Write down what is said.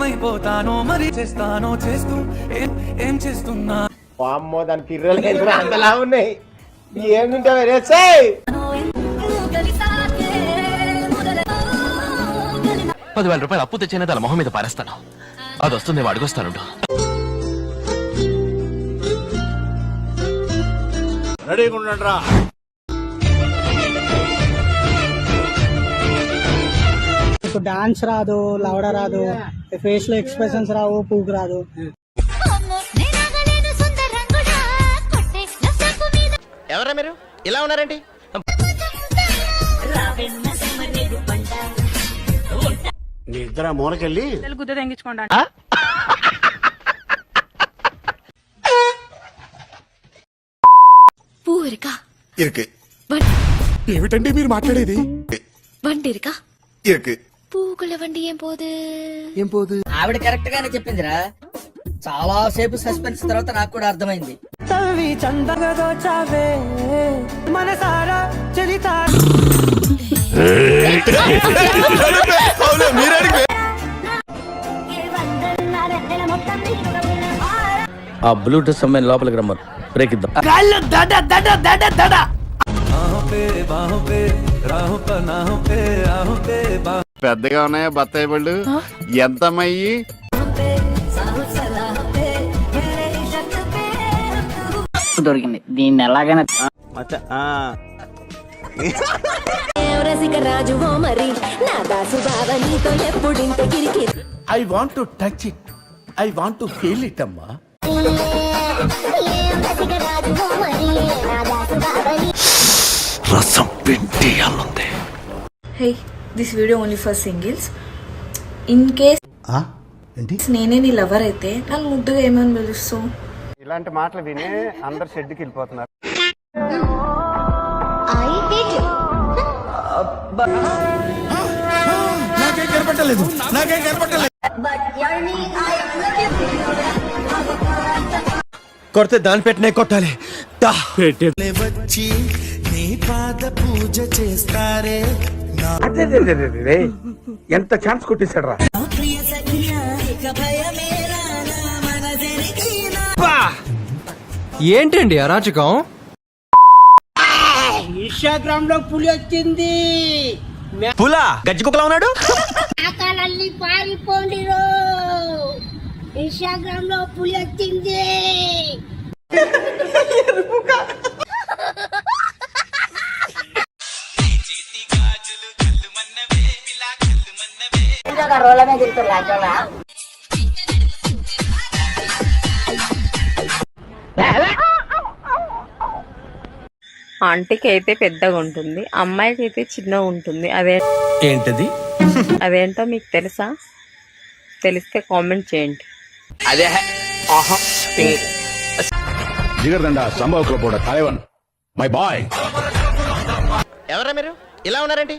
ఏమైపోతానో మరి చేస్తానో చేస్తూ ఏం చేస్తున్నా అమ్మో దాని పిర్రలు అంతలా ఉన్నాయి ఏముంటే 10,000 రూపాయలు అప్పు తెచ్చిన తన మొహం మీద పారేస్తాను. అది వస్తుంది అడుగొస్తాను. రెడీగా ఉండండిరా. డాన్స్ రాదు, లవడ రాదు, ఫేస్ లో ఎక్స్ప్రెషన్స్ రావు, పూకు రాదు. ఎవరా మీరు ఇలా ఉన్నారేంటి? మీ ఇద్దరు మూలకెళ్ళి గుద్ద తెంగించుకోండి. పూరికా ఇరుకు ఏమిటండి మీరు మాట్లాడేది? వండిరికా ఇరుకు పూకుల వండి ఏం పోదు. ఆవిడ కరెక్ట్ గానే చెప్పిందిరా. చాలా సేపు సస్పెన్స్ తర్వాత నాకు కూడా అర్థమైంది. తల్లి చందగదో చావే మనసారా చలితా ఆ బ్లూటూత్ సమయం లోపలికి రమ్మరు బ్రేక్ ఇద్దాం. పెద్దగా ఉన్నాయా బత్తాయి పళ్ళు? ఎంతమయ్యి? దొరికింది. దీన్ని ఎలాగైనా I want to touch it, I want to feel it అమ్మా. రసం పిండియాలంది. Hey, this video only for singles. In case నేనే నీ లవర్ అయితే నన్ను ముద్దుగా ఏమని పిలుస్తావు? ఇలాంటి మాటలు విని అందరు షెడ్కి వెళ్ళిపోతున్నారు. నాకేం కనపట్టలేదు. కొడితే దాని పెట్టినే కొట్టాలి. వచ్చి నీ పాద పూజ చేస్తారే. ఎంత ఛాన్స్ కొట్టేశాడు రా. ఏంటండి అరాచకం? ఇన్స్టాగ్రామ్ లో పులి వచ్చింది. పులా గజ్జి కుక్కలా ఉన్నాడు. పారిపోండిరో, ఇన్స్టాగ్రామ్ లో పులి వచ్చింది. ఆంటీకి అయితే పెద్దగా ఉంటుంది, అమ్మాయికి అయితే చిన్నగా ఉంటుంది. ఏంటది? అదేంటో మీకు తెలుసా? తెలిస్తే కామెంట్ చేయండి. అదే దిగదండా సంభవ క్లబ్ తలవన్ మై బాయ్. ఎవరా మీరు ఇలా ఉన్నారేంటి?